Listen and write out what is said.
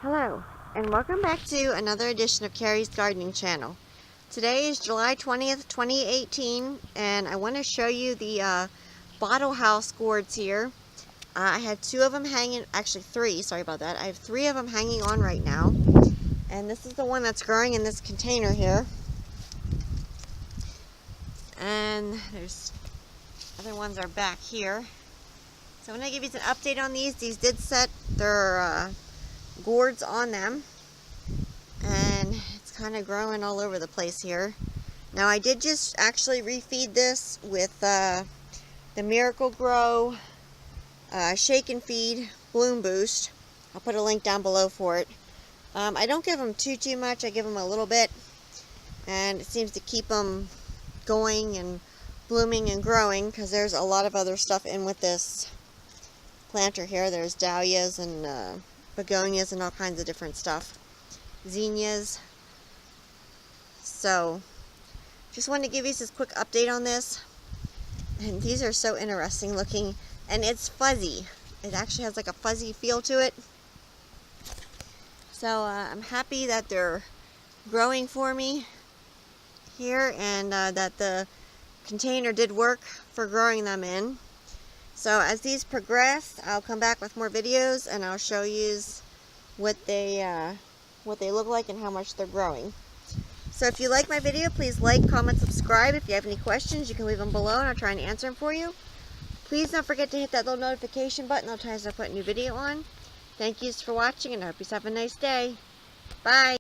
Hello, and welcome back to another edition of Carrie's Gardening Channel. Today is July 20th, 2018, and I want to show you the bottlehouse gourds here. I had two of them hanging, actually three, sorry about that. I have three of them hanging on right now, and this is the one that's growing in this container here. And there's other ones are back here. So I'm going to give you an update on these. These did set their gourds on them, and it's kind of growing all over the place here. Now I did just actually refeed this with the Miracle Grow Shake and Feed Bloom Boost. I'll put a link down below for it. I don't give them too much. I give them a little bit, and it seems to keep them going and blooming and growing, because there's a lot of other stuff in with this planter here. There's dahlias and begonias and all kinds of different stuff, zinnias. So just wanted to give you this quick update on this. And these are so interesting looking, and it's fuzzy. It actually has like a fuzzy feel to it. So I'm happy that they're growing for me here, and that the container did work for growing them in. So as these progress, I'll come back with more videos, and I'll show you what they look like and how much they're growing. So if you like my video, please like, comment, subscribe. If you have any questions, you can leave them below, and I'll try and answer them for you. Please don't forget to hit that little notification button all the times I put a new video on. Thank you for watching, and I hope you have a nice day. Bye.